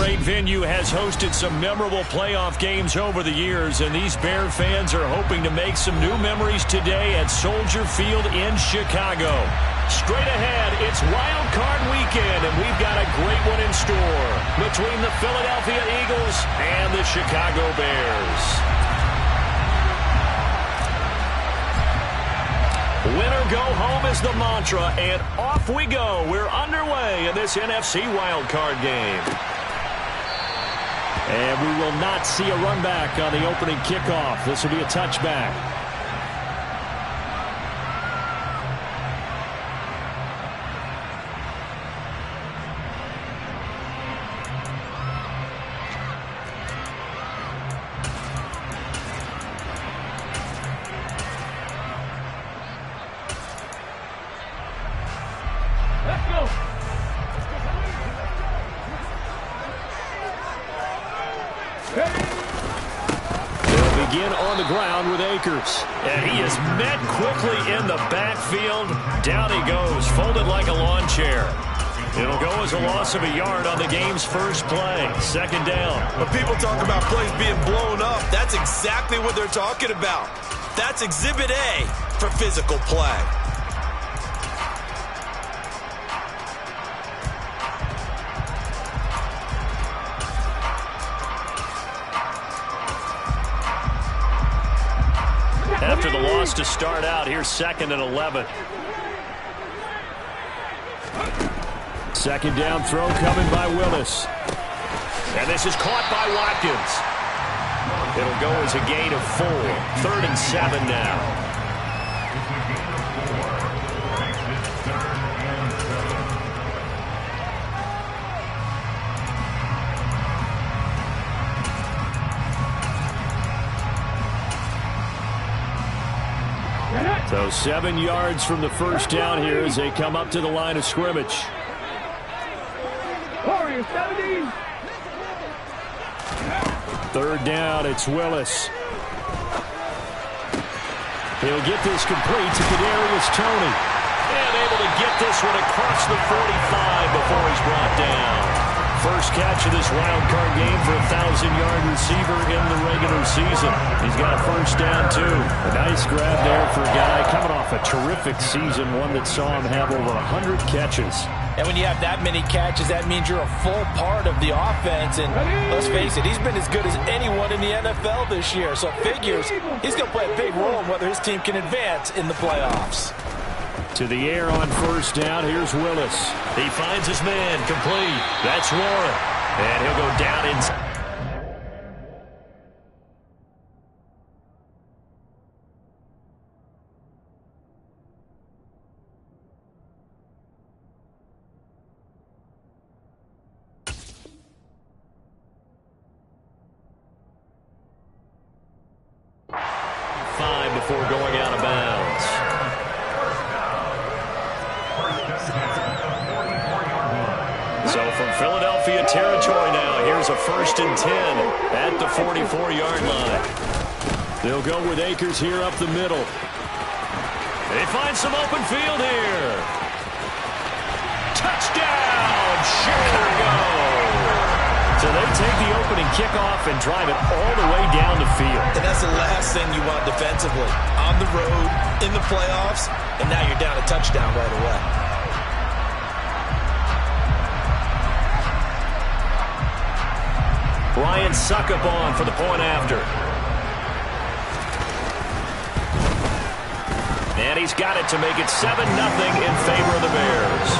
great venue has hosted some memorable playoff games over the years, and these Bear fans are hoping to make some new memories today at Soldier Field in Chicago. Straight ahead, it's Wild Card Weekend, and we've got a great one in store between the Philadelphia Eagles and the Chicago Bears. Winner go home is the mantra, and off we go. We're underway in this NFC wildcard game. And we will not see a run back on the opening kickoff. This will be a touchback. They'll begin on the ground with Akers. And he is met quickly in the backfield. Down he goes, folded like a lawn chair. It'll go as a loss of a yard on the game's first play. Second down. When people talk about plays being blown up, that's exactly what they're talking about. That's Exhibit A for physical play. After the loss to start out, here's 2nd and 11. Second down throw coming by Willis. And this is caught by Watkins. It'll go as a gain of 4. 3rd and 7 now. So 7 yards from the first down here as they come up to the line of scrimmage. Third down, it's Willis. He'll get this complete to Kadarius Toney. And able to get this one across the 45 before he's brought down. First catch of this wild card game for a 1,000-yard receiver in the regular season. He's got a first down, too. A nice grab there for a guy coming off a terrific season, one that saw him have over 100 catches. And when you have that many catches, that means you're a full part of the offense. And let's face it, he's been as good as anyone in the NFL this year. So it figures he's going to play a big role in whether his team can advance in the playoffs. To the air on first down, here's Willis. He finds his man, complete. That's Warren. And he'll go down inside. Before going out of bounds. So from Philadelphia territory now, here's a 1st and 10 at the 44-yard line. They'll go with Akers here up the middle. They find some open field here. Touchdown, Chicago! So they take the opening kickoff and drive it all the way down the field. And that's the last thing you want defensively. On the road, in the playoffs, and now you're down a touchdown right away. Ryan Suckup on for the point after. And he's got it to make it 7-0 in favor of the Bears.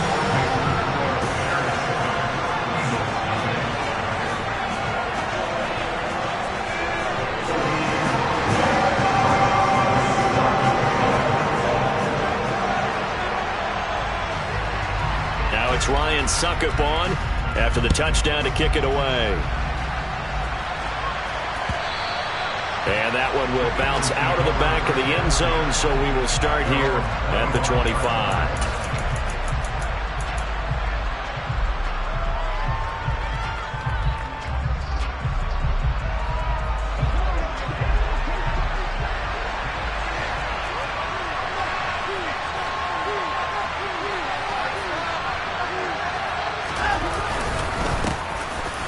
It's Ryan Suckup on after the touchdown to kick it away. And that one will bounce out of the back of the end zone, so we will start here at the 25.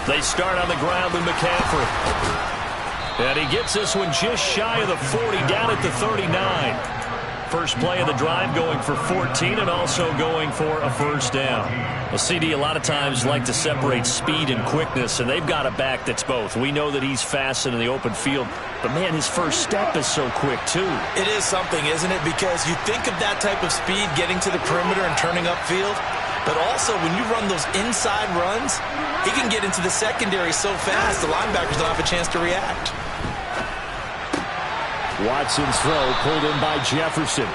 They start on the ground with McCaffrey. And he gets this one just shy of the 40, down at the 39. First play of the drive going for 14 and also going for a first down. Well, CD a lot of times like to separate speed and quickness, and they've got a back that's both. We know that he's fast in the open field, but, man, his first step is so quick, too. It is something, isn't it? Because you think of that type of speed getting to the perimeter and turning upfield, but also when you run those inside runs, he can get into the secondary so fast the linebackers don't have a chance to react. Watson's throw pulled in by Jefferson.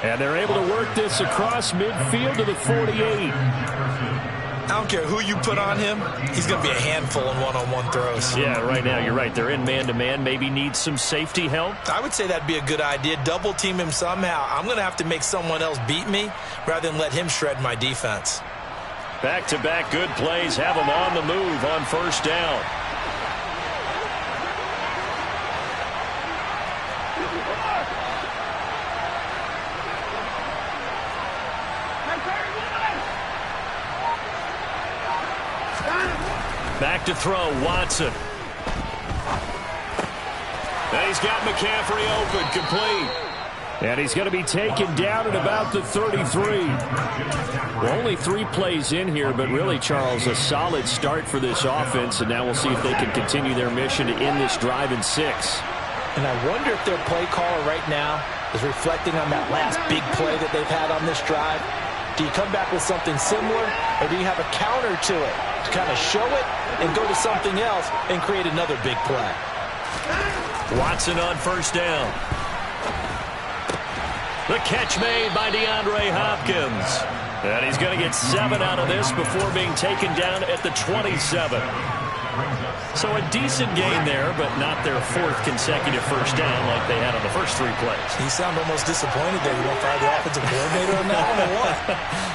And they're able to work this across midfield to the 48. I don't care who you put on him, he's going to be a handful in one-on-one throws. Yeah, right now you're right. They're in man-to-man. Maybe need some safety help. I would say that'd be a good idea. Double team him somehow. I'm going to have to make someone else beat me rather than let him shred my defense. Back-to-back good plays have him on the move on first down. Back to throw, Watson. And he's got McCaffrey open, complete. And he's going to be taken down at about the 33. Well, only 3 plays in here, but really, Charles, a solid start for this offense, and now we'll see if they can continue their mission to end this drive in 6. And I wonder if their play caller right now is reflecting on that last big play that they've had on this drive. Do you come back with something similar, or do you have a counter to it to kind of show it and go to something else and create another big play? Watson on first down. The catch made by DeAndre Hopkins. And he's going to get 7 out of this before being taken down at the 27. So a decent gain there, but not their 4th consecutive first down like they had on the first 3 plays. You sound almost disappointed that you won't fire the offensive coordinator on that one, or what?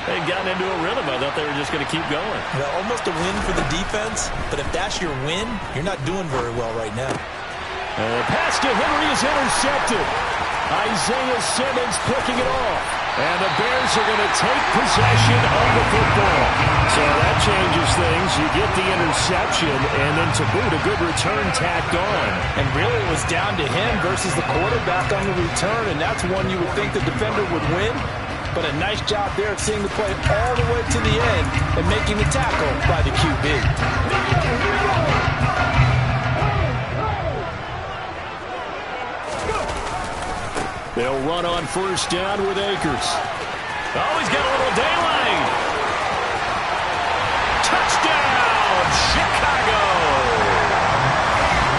They'd gotten into a rhythm. I thought they were just going to keep going. Well, almost a win for the defense, but if that's your win, you're not doing very well right now. The pass to Henry is intercepted. Isaiah Simmons picking it off. And the Bears are going to take possession of the football. So that changes things. You get the interception, and then to boot, a good return tacked on. And really it was down to him versus the quarterback on the return, and that's one you would think the defender would win. But a nice job there of seeing the play all the way to the end and making the tackle by the QB. They'll run on first down with Akers. Oh, he's got a little daylight. Touchdown, Chicago.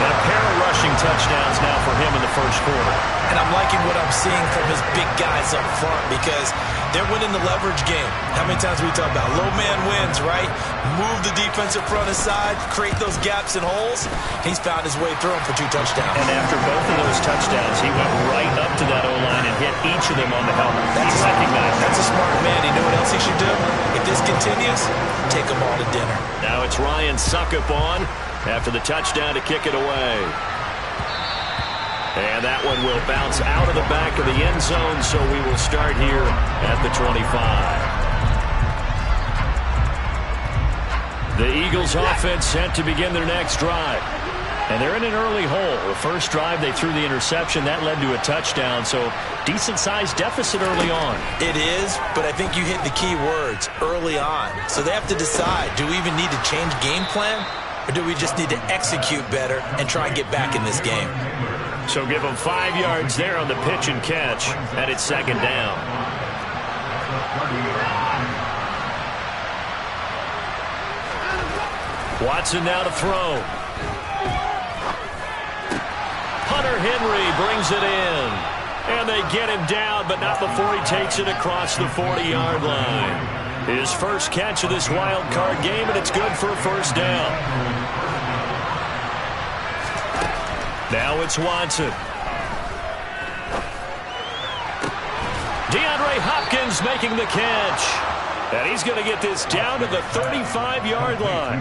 And a pair of rushing touchdowns now for him in the first quarter. And I'm liking what I'm seeing from his big guys up front because they're winning the leverage game. How many times we talk about low man wins, right? Move the defensive front aside, create those gaps and holes. He's found his way through them for 2 touchdowns. And after both of those touchdowns, he went right up to that O-line and hit each of them on the helmet. He recognized that's a smart man. You know what else he should do? If this continues, take them all to dinner. Now it's Ryan Suckup on after the touchdown to kick it away. And that one will bounce out of the back of the end zone, so we will start here at the 25. The Eagles offense set to begin their next drive. And they're in an early hole. The first drive, they threw the interception. That led to a touchdown, so decent-sized deficit early on. It is, but I think you hit the key words, early on. So they have to decide, do we even need to change game plan, or do we just need to execute better and try and get back in this game? So give them 5 yards there on the pitch and catch, and it's second down. Watson now to throw. Hunter Henry brings it in. And they get him down, but not before he takes it across the 40-yard line. His first catch of this wild card game, and it's good for a first down. Now it's Watson. DeAndre Hopkins making the catch. And he's going to get this down to the 35-yard line.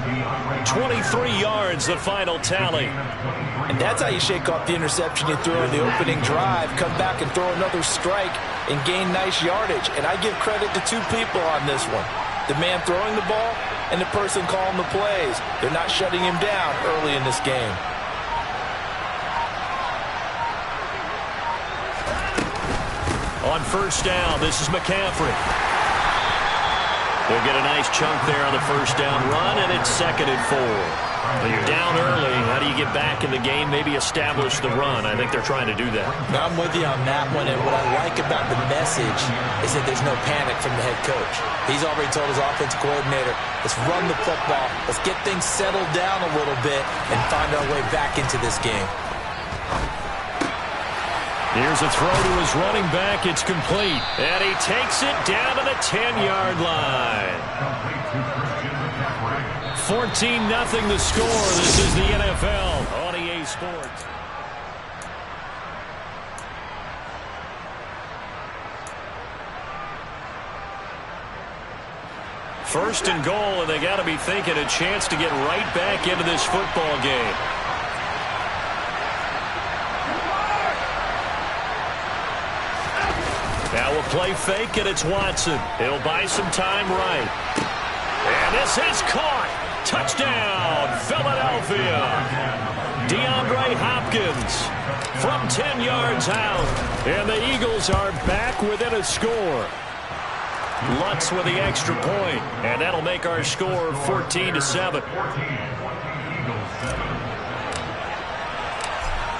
23 yards, the final tally. And that's how you shake off the interception you threw on the opening drive. Come back and throw another strike and gain nice yardage. And I give credit to 2 people on this one. The man throwing the ball and the person calling the plays. They're not shutting him down early in this game. On first down, this is McCaffrey. They'll get a nice chunk there on the first down run, and it's 2nd and 4. When you're down early, how do you get back in the game, maybe establish the run? I think they're trying to do that. I'm with you on that one, and what I like about the message is that there's no panic from the head coach. He's already told his offensive coordinator, let's run the football, let's get things settled down a little bit, and find our way back into this game. Here's a throw to his running back. It's complete. And he takes it down to the 10-yard line. 14-0 the score. This is the NFL on EA Sports. First and goal, and they got to be thinking a chance to get right back into this football game. Now we'll play fake, and it's Watson. He'll buy some time right. And this is caught. Touchdown, Philadelphia. DeAndre Hopkins from 10 yards out. And the Eagles are back within a score. Lutz with the extra point, and that'll make our score 14-7.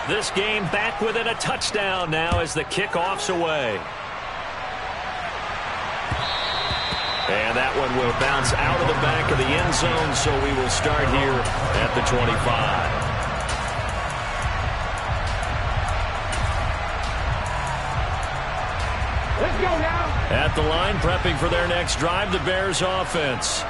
This game back within a touchdown now as the kickoff's away. And that one will bounce out of the back of the end zone, so we will start here at the 25. Let's go now. At the line, prepping for their next drive, the Bears offense.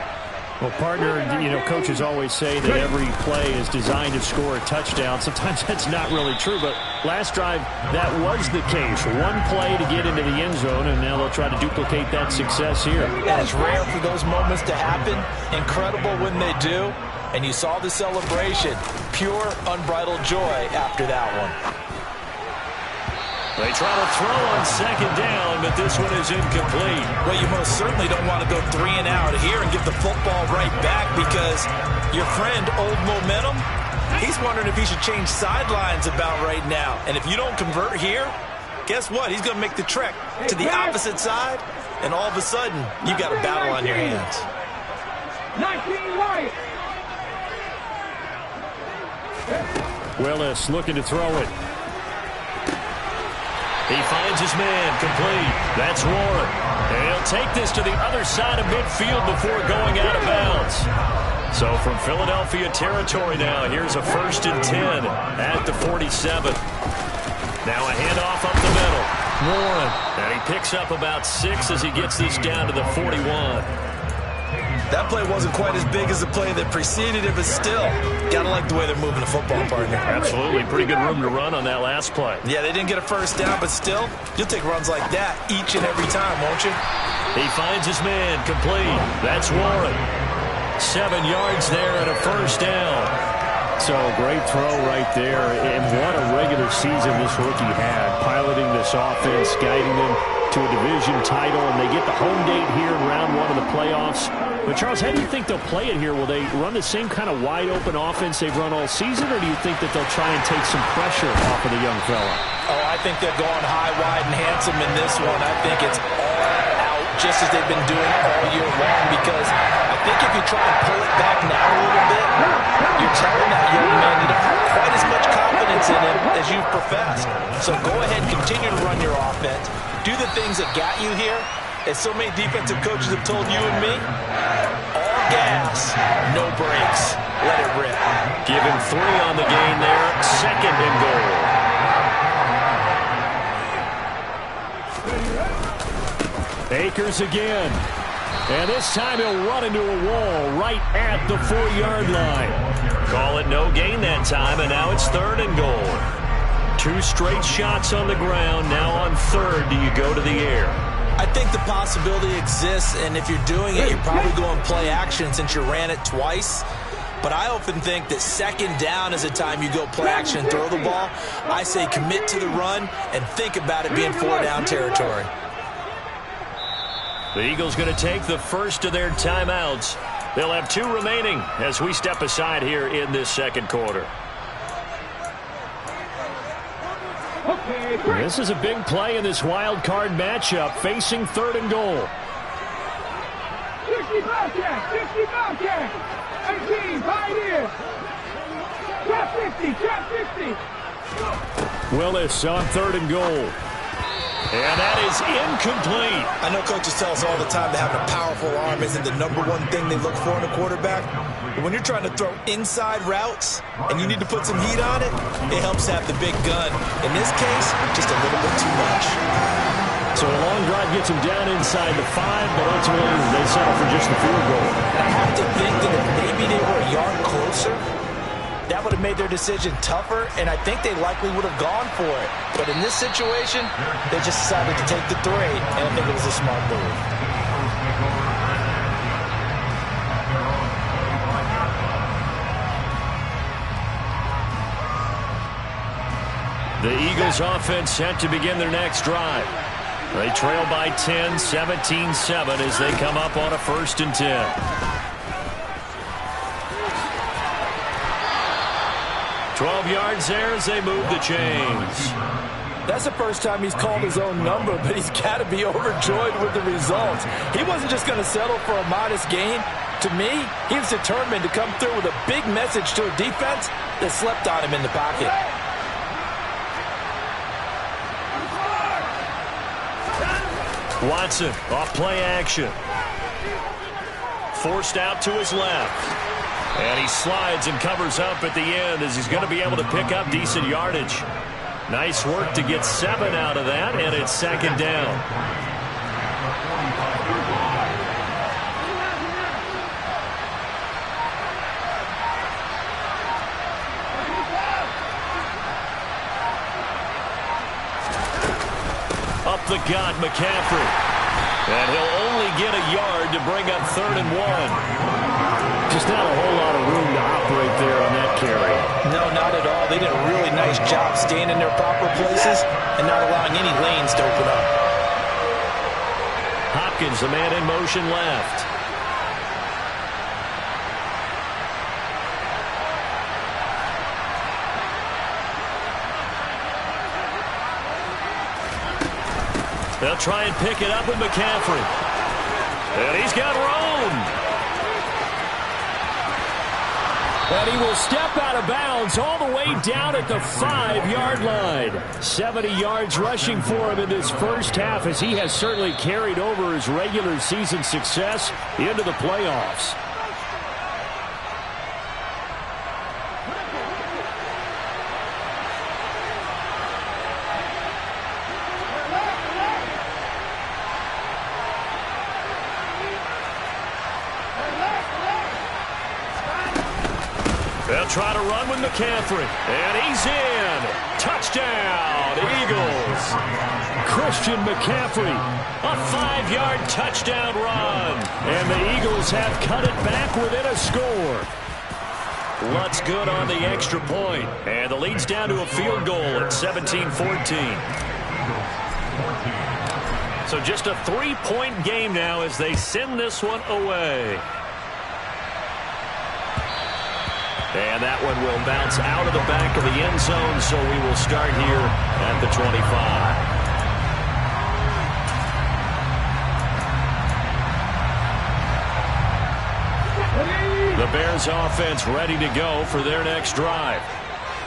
Well, partner, coaches always say that every play is designed to score a touchdown. Sometimes that's not really true, but last drive, that was the case. One play to get into the end zone, and now they'll try to duplicate that success here. And it's rare for those moments to happen. Incredible when they do. And you saw the celebration. Pure, unbridled joy after that one. They try to throw on second down, but this one is incomplete. Well, you most certainly don't want to go 3 and out here and give the football right back, because your friend, Old Momentum, he's wondering if he should change sidelines about right now. And if you don't convert here, guess what? He's going to make the trek to the opposite side, and all of a sudden, you got a battle on your hands. 19 right. Willis looking to throw it. He finds his man, complete. That's Warren. And he'll take this to the other side of midfield before going out of bounds. So from Philadelphia territory now, here's a 1st and 10 at the 47. Now a handoff up the middle. Warren. And he picks up about 6 as he gets this down to the 41. That play wasn't quite as big as the play that preceded it, but still, gotta like the way they're moving the football, partner. Absolutely. Pretty good room to run on that last play. Yeah, they didn't get a first down, but still, you'll take runs like that each and every time, won't you? He finds his man, complete. That's Warren. 7 yards there and a first down. So great throw right there, and what a regular season this rookie had, piloting this offense, guiding them to a division title, and they get the home date here in round 1 of the playoffs. But Charles, how do you think they'll play it here? Will they run the same kind of wide-open offense they've run all season, or do you think that they'll try and take some pressure off of the young fella? Oh, I think they're going high, wide, and handsome in this one. I think it's all out, just as they've been doing all year long, because I think if you try and pull it back now a little bit, you're telling that young man you don't have quite as much confidence in him as you've professed. So go ahead and continue to run your offense. Do the things that got you here. As so many defensive coaches have told you and me, all gas, no brakes. Let it rip. Give him 3 on the gain there. 2nd and goal. Akers again. And this time he'll run into a wall right at the 4-yard line. Call it no gain that time, and now it's 3rd and goal. 2 straight shots on the ground. Now on 3rd, do you go to the air? I think the possibility exists, and if you're doing it, you're probably going play action since you ran it twice. But I often think that 2nd down is a time you go play action and throw the ball. I say commit to the run and think about it being 4-down territory. The Eagles going to take the first of their timeouts. They'll have 2 remaining as we step aside here in this second quarter. This is a big play in this wild card matchup, facing 3rd and goal. 60 Bobcat, 18, Pioneers. Trap 50. Willis on 3rd and goal. And that is incomplete. I know coaches tell us all the time that having a powerful arm isn't the #1 thing they look for in a quarterback. But when you're trying to throw inside routes and you need to put some heat on it, it helps have the big gun. In this case, just a little bit too much. So a long drive gets them down inside the 5, but ultimately they settle for just the field goal. I have to think that if maybe they were a yard closer, that would have made their decision tougher, and I think they likely would have gone for it. But in this situation, they just decided to take the 3, and I think it was a smart move. The Eagles offense set to begin their next drive. They trail by 10, 17-7 as they come up on a 1st and 10. $12 yards there as they move the chains. That's the first time he's called his own number, but he's got to be overjoyed with the results. He wasn't just going to settle for a modest gain. To me, he was determined to come through with a big message to a defense that slept on him in the pocket. Watson off play action. Forced out to his left. And he slides and covers up at the end as he's going to be able to pick up decent yardage. Nice work to get 7 out of that, and it's 2nd down. Up the gut, McCaffrey. And he'll only get a yard to bring up 3rd and 1. Just not a whole lot of room to operate there on that carry. No, not at all. They did a really nice job staying in their proper places and not allowing any lanes to open up. Hopkins, the man in motion left. They'll try and pick it up with McCaffrey. And he's got room. And he will step out of bounds all the way down at the 5-yard line. 70 yards rushing for him in this first half, as he has certainly carried over his regular season success into the playoffs. They'll try to run with McCaffrey. And he's in. Touchdown, Eagles. Christian McCaffrey. A 5-yard touchdown run. And the Eagles have cut it back within a score. Lutz good on the extra point. And the lead's down to a field goal at 17-14. So just a 3-point game now as they send this one away. And that one will bounce out of the back of the end zone, so we will start here at the 25. The Bears offense ready to go for their next drive.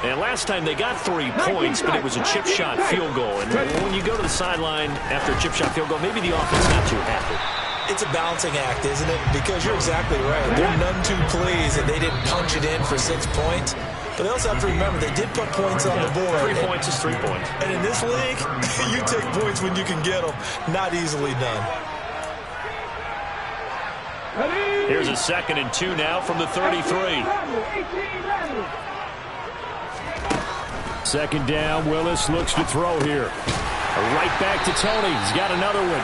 And last time they got 3 points, but it was a chip shot field goal. And when you go to the sideline after a chip shot field goal, maybe the offense not too happy. It's a balancing act, isn't it? Because you're exactly right. They're none too pleased, and they didn't punch it in for 6 points. But they also have to remember they did put points on the board. 3 points is 3 points. And in this league, you take points when you can get them. Not easily done. Here's a 2nd and 2 now from the 33. 2nd down. Willis looks to throw here. Right back to Tony. He's got another one.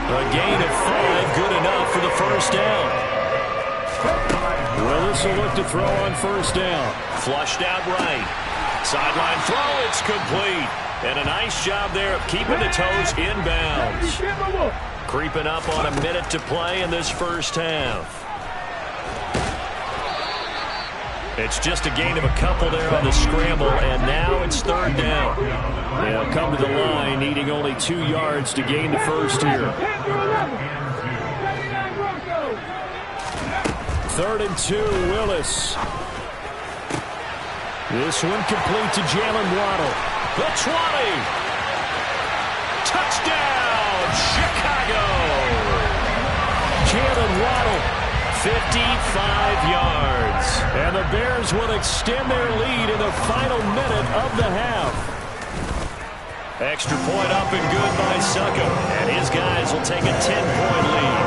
A gain of 5, good enough for the first down. Willis will look to throw on 1st down. Flushed out right. Sideline throw, it's complete. And a nice job there of keeping the toes inbounds. Creeping up on a minute to play in this first half. It's just a gain of a couple there on the scramble, and now it's third down. They'll come to the line needing only 2 yards to gain the first here. 3rd and 2, Willis. This one complete to Jalen Waddle. The 20. Touchdown, Chicago. Jalen Waddle. 55 yards. And the Bears will extend their lead in the final minute of the half. Extra point up and good by Suckup. And his guys will take a 10-point lead.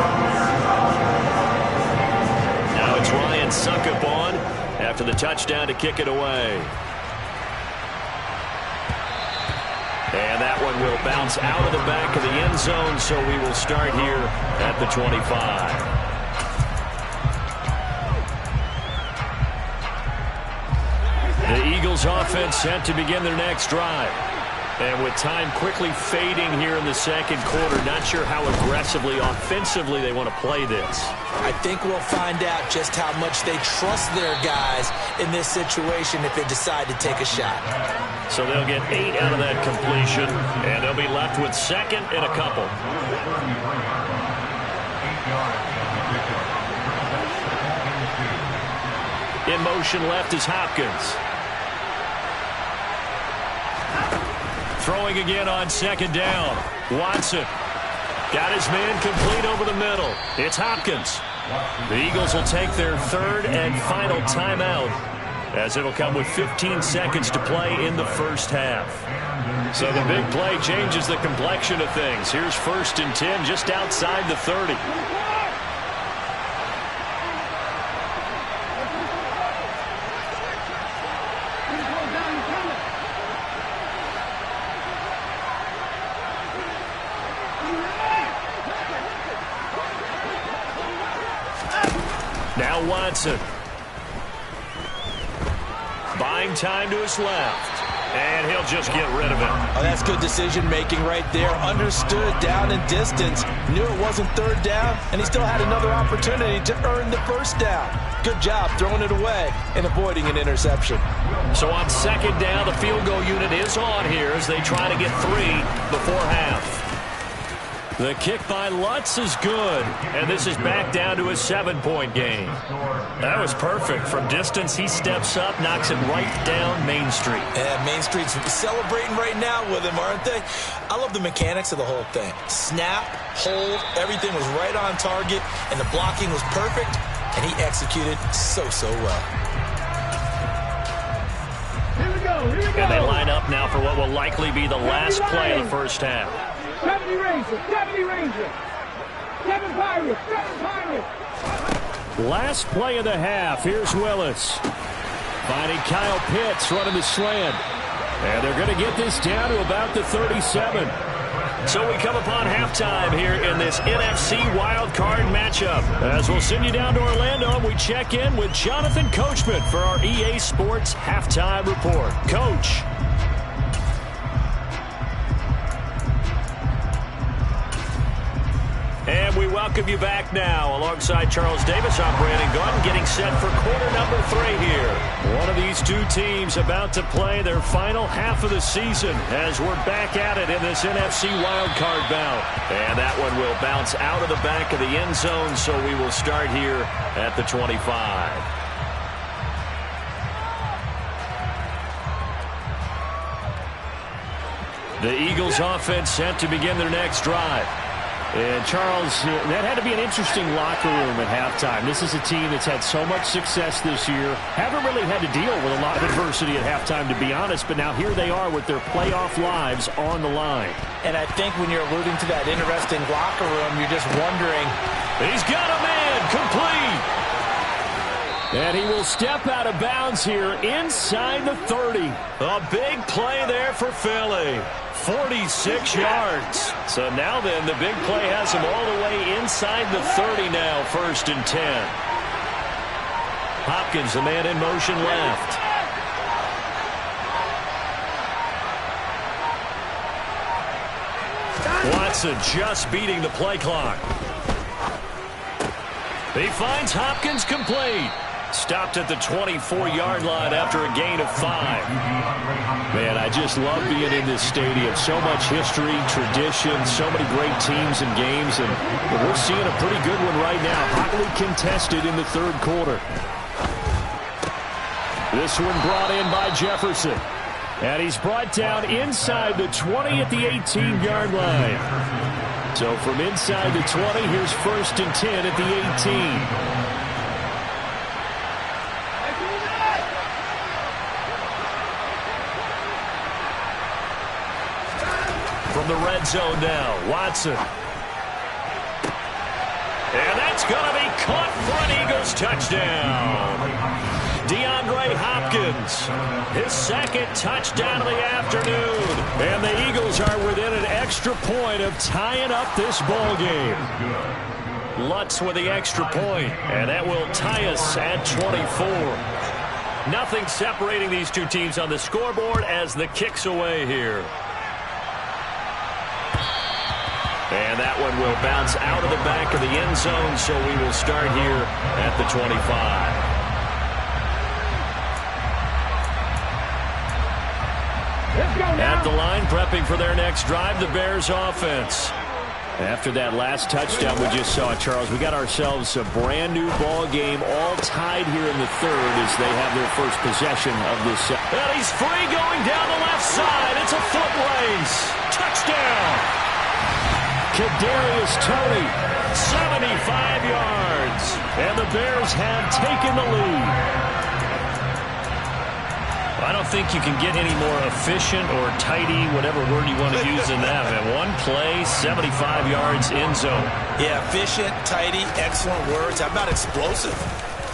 Now it's Ryan Suckup on after the touchdown to kick it away. And that one will bounce out of the back of the end zone, so we will start here at the 25. The Eagles offense set to begin their next drive. And with time quickly fading here in the second quarter, not sure how aggressively, offensively they want to play this. I think we'll find out just how much they trust their guys in this situation if they decide to take a shot. So they'll get 8 out of that completion, and they'll be left with second and a couple. In motion left is Hopkins. Throwing again on second down. Watson got his man complete over the middle. It's Hopkins. The Eagles will take their 3rd and final timeout, as it'll come with 15 seconds to play in the first half. So the big play changes the complexion of things. Here's 1st and 10 just outside the 30. Now Watson. Buying time to his left. And he'll just get rid of it. Oh, that's good decision-making right there. Understood down and distance. Knew it wasn't 3rd down, and he still had another opportunity to earn the 1st down. Good job throwing it away and avoiding an interception. So on second down, the field goal unit is on here as they try to get 3 before half. The kick by Lutz is good, and this is back down to a 7-point game. That was perfect. From distance, he steps up, knocks it right down Main Street. Yeah, Main Street's celebrating right now with him, aren't they? I love the mechanics of the whole thing. Snap, hold, everything was right on target, and the blocking was perfect, and he executed so well. Here we go. And they line up now for what will likely be the last play of the first half. 70 Rangers, 70 Rangers. 7 Pirates, 7 Pirates. Last play of the half. Here's Willis. Finding Kyle Pitts running the slant. And they're going to get this down to about the 37. So we come upon halftime here in this NFC wildcard matchup. As we'll send you down to Orlando, and we check in with Jonathan Coachman for our EA Sports Halftime Report. Coach. And we welcome you back now. Alongside Charles Davis, I'm Brandon Gordon, getting set for quarter number 3 here. One of these two teams about to play their final half of the season as we're back at it in this NFC wildcard bout. And that one will bounce out of the back of the end zone, so we will start here at the 25. The Eagles offense set to begin their next drive. And, Charles, that had to be an interesting locker room at halftime. This is a team that's had so much success this year. Haven't really had to deal with a lot of adversity at halftime, to be honest. But now here they are with their playoff lives on the line. And I think when you're alluding to that interesting locker room, you're just wondering. He's got a man complete. And he will step out of bounds here inside the 30. A big play there for Philly. 46 yards. So now then, the big play has him all the way inside the 30 now, 1st and 10. Hopkins, the man in motion left. Watson just beating the play clock. He finds Hopkins complete. Stopped at the 24-yard line after a gain of 5. Man, I just love being in this stadium. So much history, tradition, so many great teams and games, and we're seeing a pretty good one right now. Hotly contested in the third quarter. This one brought in by Jefferson. And he's brought down inside the 20 at the 18-yard line. So from inside the 20, here's 1st and 10 at the 18. From the red zone now, Watson. And that's going to be caught for an Eagles touchdown. DeAndre Hopkins, his 2nd touchdown of the afternoon. And the Eagles are within an extra point of tying up this ball game. Lutz with the extra point, and that will tie us at 24. Nothing separating these two teams on the scoreboard as the kick's away here. And that one will bounce out of the back of the end zone, so we will start here at the 25. At the line, prepping for their next drive, the Bears offense. After that last touchdown we just saw, Charles, we got ourselves a brand new ball game, all tied here in the third as they have their first possession of this. And he's free going down the left side. It's a foot race. Touchdown. Kadarius Toney, 75 yards. And the Bears have taken the lead. I don't think you can get any more efficient or tidy, whatever word you want to use in that. Man, one play, 75 yards, end zone. Yeah, efficient, tidy, excellent words. How about explosive?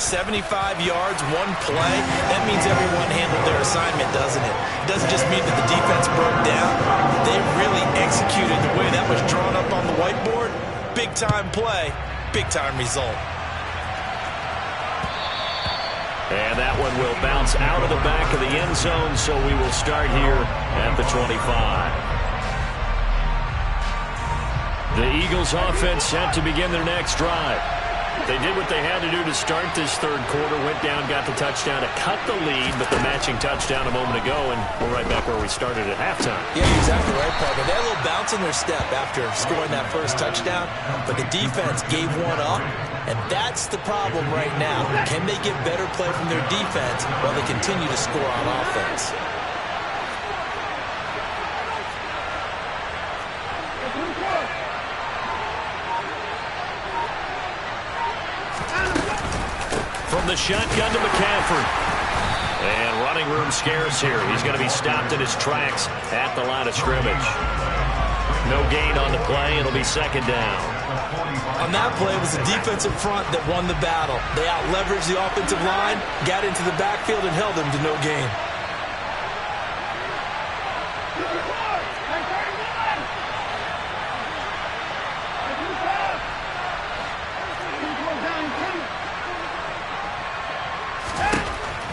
75 yards, one play. That means everyone handled their assignment, doesn't it? It doesn't just mean that the defense broke down. They really executed the way that was drawn up on the whiteboard. Big-time play, big-time result. And that one will bounce out of the back of the end zone, so we will start here at the 25. The Eagles offense set to begin their next drive. They did what they had to do to start this third quarter, went down, got the touchdown to cut the lead, but the matching touchdown a moment ago, and we're right back where we started at halftime. Yeah, you're exactly right, Parker. They had a little bounce in their step after scoring that first touchdown, but the defense gave one up, and that's the problem right now. Can they get better play from their defense while they continue to score on offense? From the shotgun to McCaffrey. And running room scarce here. He's going to be stopped in his tracks at the line of scrimmage. No gain on the play. It'll be 2nd down. On that play, it was the defensive front that won the battle. They out-leveraged the offensive line, got into the backfield, and held them to no gain.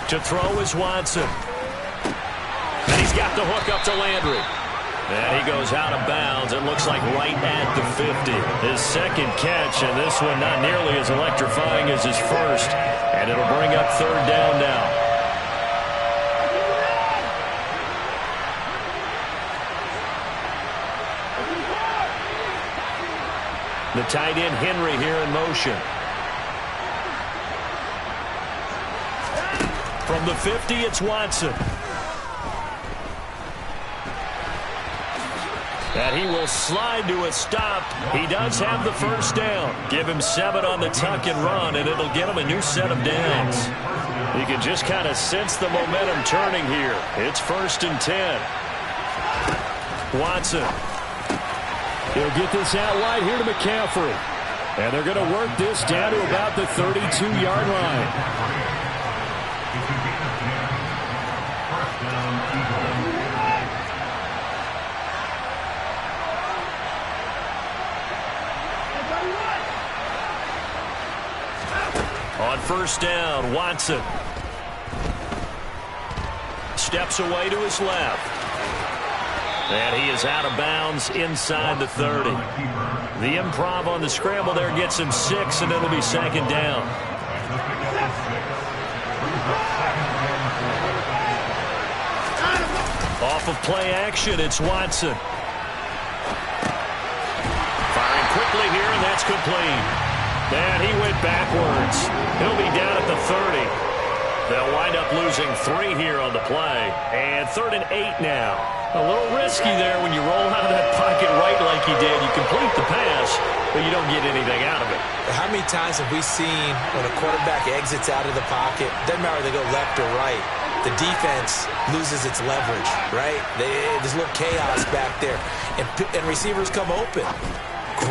To throw is Watson. And he's got the hook up to Landry. And he goes out of bounds. It looks like right at the 50. His 2nd catch, and this one not nearly as electrifying as his first. And it'll bring up 3rd down now. The tight end Henry here in motion. From the 50, it's Watson. And he will slide to a stop. He does have the first down. Give him 7 on the tuck and run, and it'll get him a new set of downs. You can just kind of sense the momentum turning here. It's 1st and 10. Watson. He'll get this out wide here to McCaffrey. And they're going to work this down to about the 32-yard line. On 1st down, Watson steps away to his left. And he is out of bounds inside the 30. The improv on the scramble there gets him 6, and it'll be second down. Off of play action, it's Watson. Firing quickly here, and that's complete. And he went backwards. He'll be down at the 30. They'll wind up losing 3 here on the play. And 3rd and 8 now. A little risky there when you roll out of that pocket right like he did. You complete the pass, but you don't get anything out of it. How many times have we seen when a quarterback exits out of the pocket, doesn't matter if they go left or right, the defense loses its leverage, right? There's a little chaos back there, and receivers come open.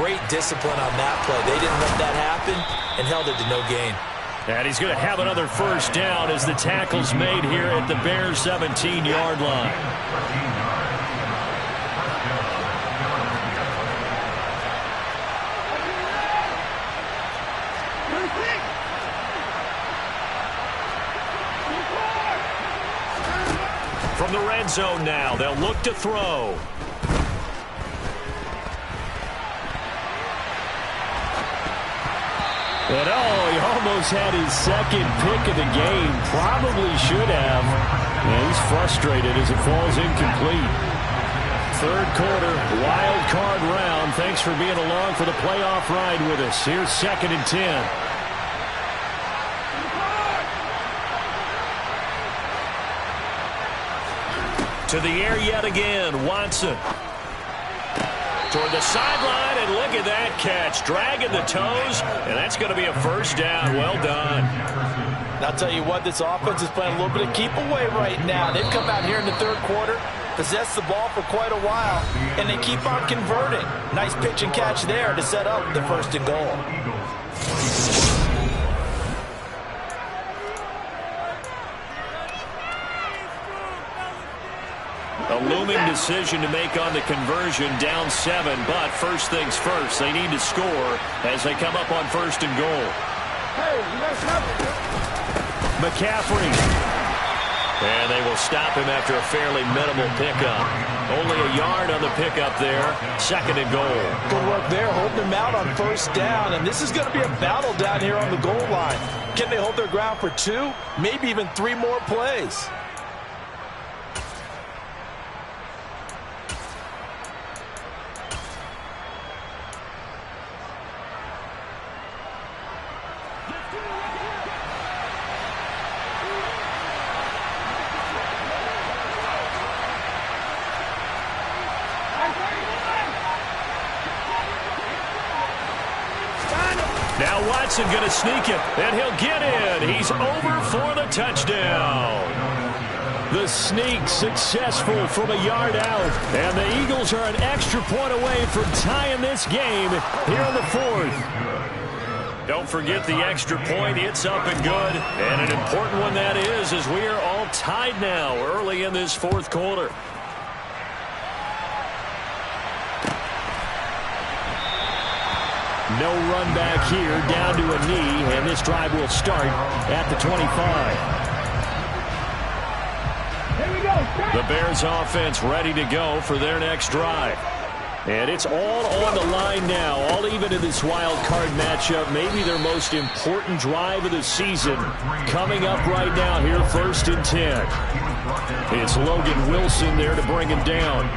Great discipline on that play. They didn't let that happen and held it to no gain. And he's going to have another first down as the tackle's made here at the Bears' 17-yard line. From the red zone now, they'll look to throw. And he almost had his second pick of the game. Probably should have. And he's frustrated as it falls incomplete. 3rd quarter, wild card round. Thanks for being along for the playoff ride with us. Here's 2nd and 10. To the air yet again, Watson. Toward the sideline, and look at that catch. Dragging the toes, and that's going to be a first down. Well done. And I'll tell you what, this offense is playing a little bit of keep away right now. They've come out here in the 3rd quarter, possessed the ball for quite a while, and they keep on converting. Nice pitch and catch there to set up the 1st and goal. A looming decision to make on the conversion, down 7, but first things first, they need to score as they come up on 1st and goal. McCaffrey. And they will stop him after a fairly minimal pickup. Only a yard on the pickup there, 2nd and goal. Good work there, holding him out on 1st down, and this is going to be a battle down here on the goal line. Can they hold their ground for 2, maybe even 3 more plays? Now Watson going to sneak it, and he'll get in. He's over for the touchdown. The sneak successful from a yard out, and the Eagles are an extra point away from tying this game here in the 4th. Don't forget the extra point. It's up and good, and an important one that is, as we are all tied now early in this 4th quarter. No run back here, down to a knee, and this drive will start at the 25. Here we go. The Bears offense ready to go for their next drive. And it's all on the line now, all even in this wild card matchup. Maybe their most important drive of the season coming up right now here, 1st and 10. It's Logan Wilson there to bring him down.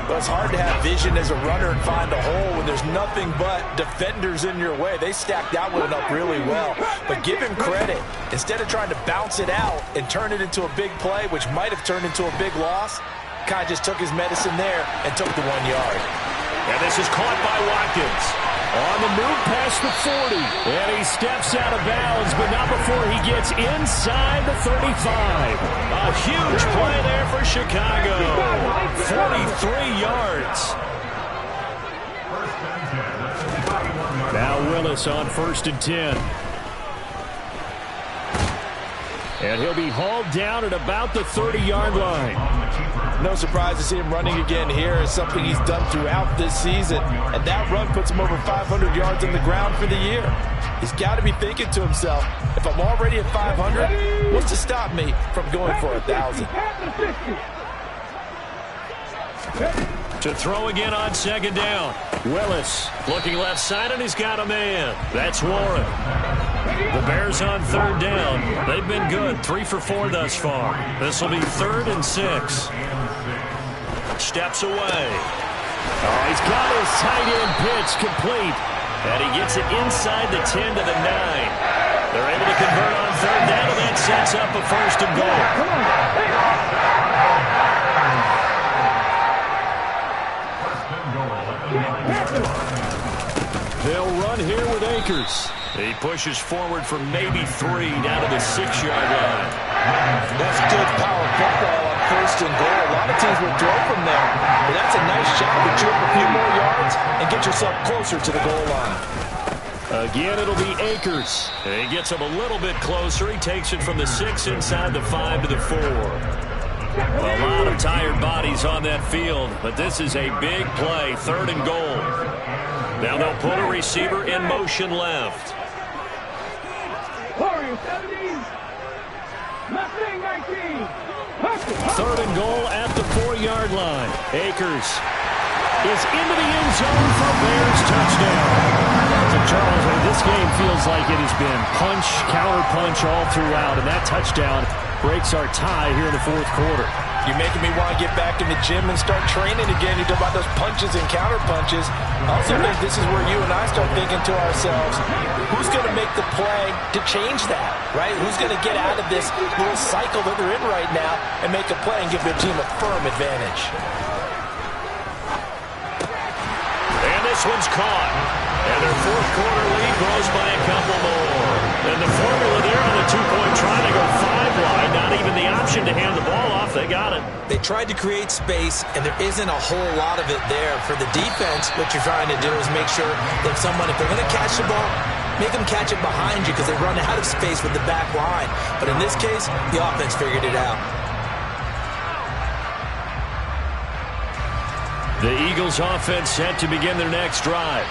Well, it's hard to have vision as a runner and find a hole when there's nothing but defenders in your way. They stacked that one up really well. But give him credit. Instead of trying to bounce it out and turn it into a big play, which might have turned into a big loss, kind of just took his medicine there and took the 1 yard. And this is caught by Watkins. On the move past the 40. And he steps out of bounds, but not before he gets inside the 35. A huge play there for Chicago. 43 yards. Now Willis on 1st and 10. And he'll be hauled down at about the 30-yard line. No surprise to see him running again here. It's something he's done throughout this season. And that run puts him over 500 yards on the ground for the year. He's got to be thinking to himself, if I'm already at 500, what's to stop me from going for 1,000? To throw again on second down. Willis looking left side, and he's got a man. That's Warren. The Bears on third down. They've been good, 3 for 4 thus far. This will be 3rd and 6. Steps away. Oh, he's got his tight end pitch complete. And he gets it inside the 10 to the 9. They're able to convert on third down, and that sets up a 1st and goal. They'll run here with Akers. He pushes forward for maybe 3 down to the 6-yard line. That's good power football on 1st and goal. A lot of teams will throw from there. But that's a nice shot to chew up a few more yards and get yourself closer to the goal line. Again, it'll be Akers. And he gets him a little bit closer. He takes it from the 6 inside the 5 to the 4. A lot of tired bodies on that field, but this is a big play, 3rd and goal. Now they'll put a receiver in motion left. 3rd and goal at the 4-yard line. Akers is into the end zone for a Bears touchdown. So Charles, this game feels like it has been punch, counter punch all throughout, and that touchdown breaks our tie here in the 4th quarter. You're making me want to get back in the gym and start training again. You talk about those punches and counter punches. I also think this is where you and I start thinking to ourselves, who's going to make the play to change that, right? Who's going to get out of this little cycle that they're in right now and make a play and give their team a firm advantage? And this one's caught. And their 4th quarter lead grows by a couple more. And the formula there on the 2-point try to go 5 wide. Not even the option to hand the ball off. They got it. They tried to create space, and there isn't a whole lot of it there. For the defense, what you're trying to do is make sure that if they're going to catch the ball, make them catch it behind you because they run out of space with the back line. But in this case, the offense figured it out. The Eagles offense set to begin their next drive.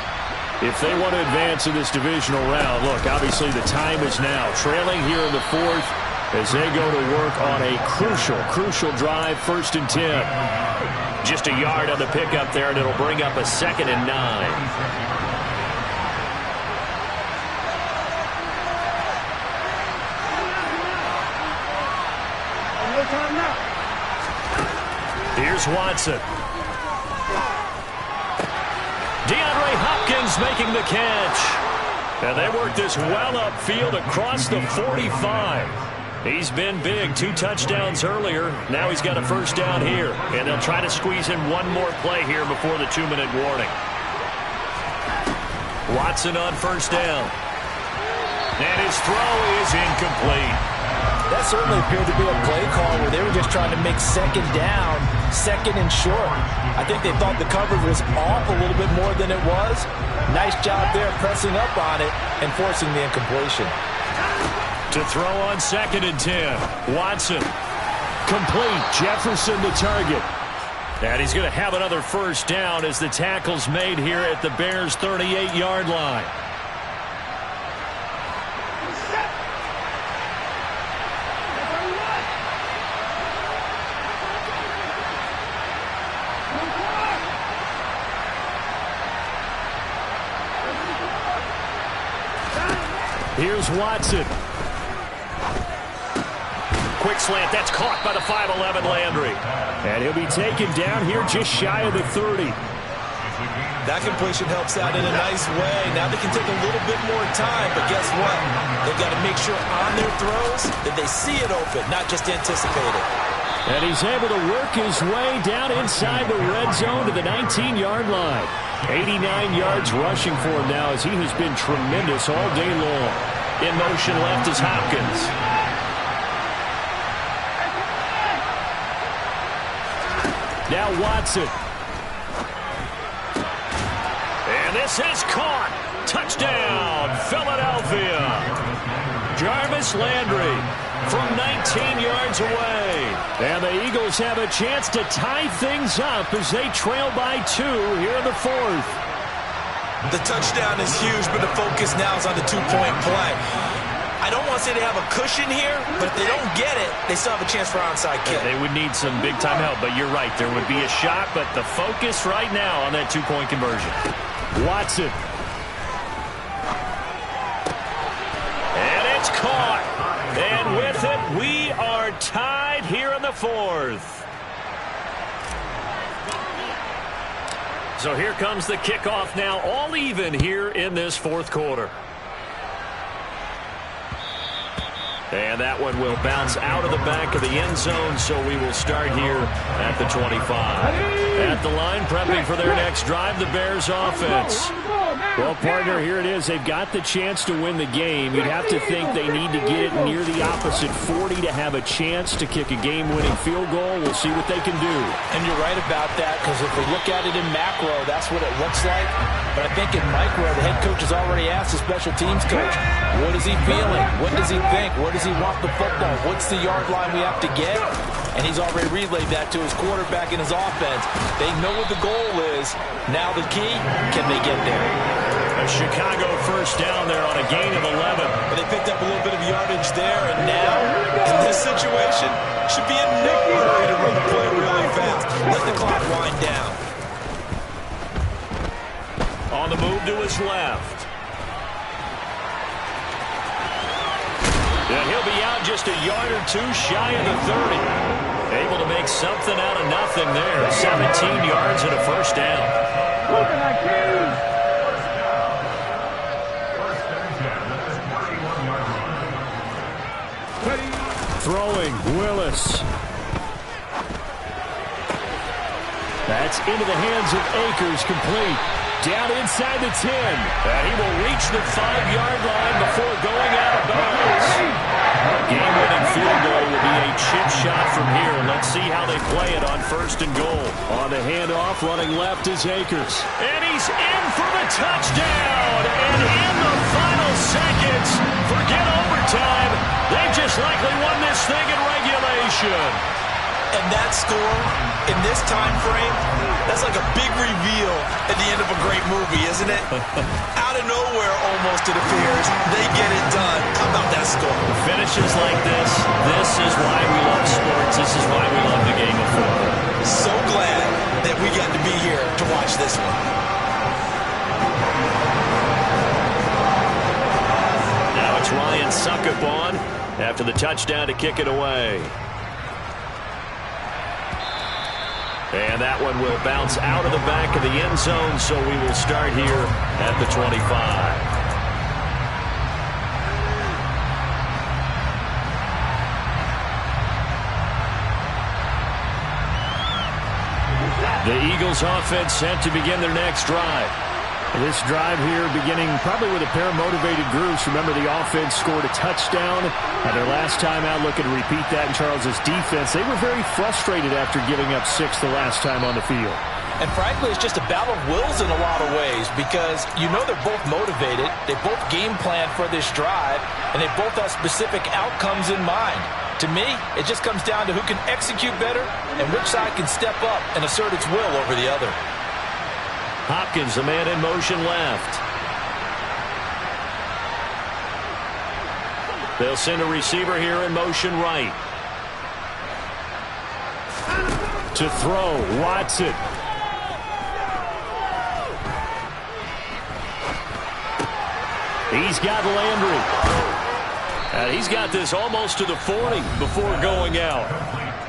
If they want to advance in this divisional round, look, obviously the time is now. Trailing here in the 4th as they go to work on a crucial drive, 1st and 10. Just a yard on the pickup there, and it'll bring up a 2nd and 9. Here's Watson. DeAndre Hopkins making the catch. And they work this well upfield across the 45. He's been big. 2 touchdowns earlier. Now he's got a 1st down here. And they'll try to squeeze in one more play here before the 2-minute warning. Watson on 1st down. And his throw is incomplete. That certainly appeared to be a play call where they were just trying to make 2nd down, 2nd and short. I think they thought the coverage was off a little bit more than it was. Nice job there pressing up on it and forcing the incompletion. To throw on 2nd and 10. Watson. Complete. Jefferson the target. And he's going to have another 1st down as the tackle's made here at the Bears' 38-yard line. Here's Watson. Quick slant. That's caught by the 5'11 Landry. And he'll be taken down here just shy of the 30. That completion helps out in a nice way. Now they can take a little bit more time, but guess what? They've got to make sure on their throws that they see it open, not just anticipate it. And he's able to work his way down inside the red zone to the 19-yard line. 89 yards rushing for him now as he has been tremendous all day long. In motion left is Hopkins. Now Watson. And this is caught. Touchdown, Philadelphia. Jarvis Landry from 19 yards away. And the Eagles have a chance to tie things up as they trail by 2 here in the 4th. The touchdown is huge, but the focus now is on the 2-point play. I don't want to say they have a cushion here, but if they don't get it, they still have a chance for onside kick. They would need some big-time help, but you're right. There would be a shot, but the focus right now on that two-point conversion. Watson. And it's caught. And with it, we are tied here in the fourth. So here comes the kickoff now, all even here in this fourth quarter. And that one will bounce out of the back of the end zone, so we will start here at the 25. At the line, prepping for their next drive, the Bears offense. Well, partner, here it is. They've got the chance to win the game. You'd have to think they need to get it near the opposite 40 to have a chance to kick a game-winning field goal. We'll see what they can do. And you're right about that, because if we look at it in macro, that's what it looks like. But I think in micro, the head coach has already asked the special teams coach, what is he feeling? What does he think? Where does he want the football? What's the yard line we have to get? And he's already relayed that to his quarterback and his offense. They know what the goal is. Now the key, can they get there? A Chicago first down there on a gain of 11. But they picked up a little bit of yardage there, and now, in this situation, should be in no hurry to run the play really fast. Let the clock wind down. On the move to his left. And he'll be out just a yard or two shy of the 30. Able to make something out of nothing there. 17 yards and a first down. Throwing, Willis. That's into the hands of Akers, complete. Down inside the 10. And he will reach the 5-yard line before going out of bounds. Game-winning field goal will be a chip shot from here. Let's see how they play it on first and goal. On the handoff, running left is Akers. And he's in for the touchdown. And in the final seconds, forget overtime. They just likely won this thing in regulation. And that score, in this time frame, that's like a big reveal at the end of a great movie, isn't it? Out of nowhere, almost, it appears. They get it done. How about that score? Finishes like this is why we love sports. This is why we love the game of football. So glad that we got to be here to watch this one. Now it's Ryan Suckup on after the touchdown to kick it away. And that one will bounce out of the back of the end zone, so we will start here at the 25. The Eagles offense set to begin their next drive. This drive here beginning probably with a pair of motivated groups. Remember, the offense scored a touchdown. And their last time out, looking to repeat that in Charles's defense. They were very frustrated after giving up 6 the last time on the field. And frankly, it's just a battle of wills in a lot of ways, because you know they're both motivated. They both game plan for this drive, and they both have specific outcomes in mind. To me, it just comes down to who can execute better and which side can step up and assert its will over the other. Hopkins, the man in motion left. They'll send a receiver here in motion right. To throw, Watson. He's got Landry. And he's got this almost to the 40 before going out.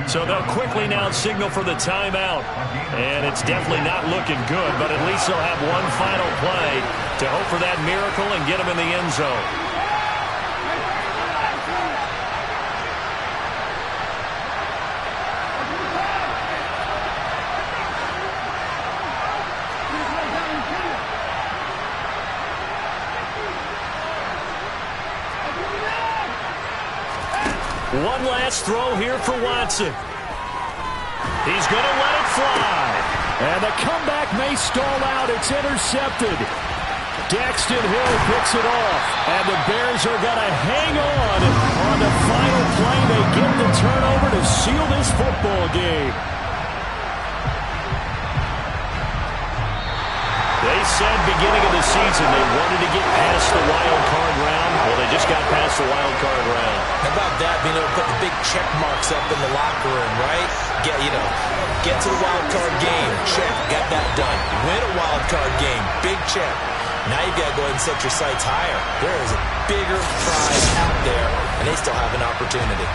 So they'll quickly now signal for the timeout. And it's definitely not looking good, but at least they'll have one final play to hope for that miracle and get him in the end zone. One last throw here for Watson. He's going to let it fly. And the comeback may stall out. It's intercepted. Daxton Hill picks it off. And the Bears are going to hang on the final play. They get the turnover to seal this football game. They said beginning of the season they wanted to get past the wild card round. Well, they just got past across the wild card round. How about that, being able to put the big check marks up in the locker room, right? Get to the wild card game, check, got that done. Win a wild card game, big check. Now you've got to go ahead and set your sights higher. There is a bigger prize out there, and they still have an opportunity.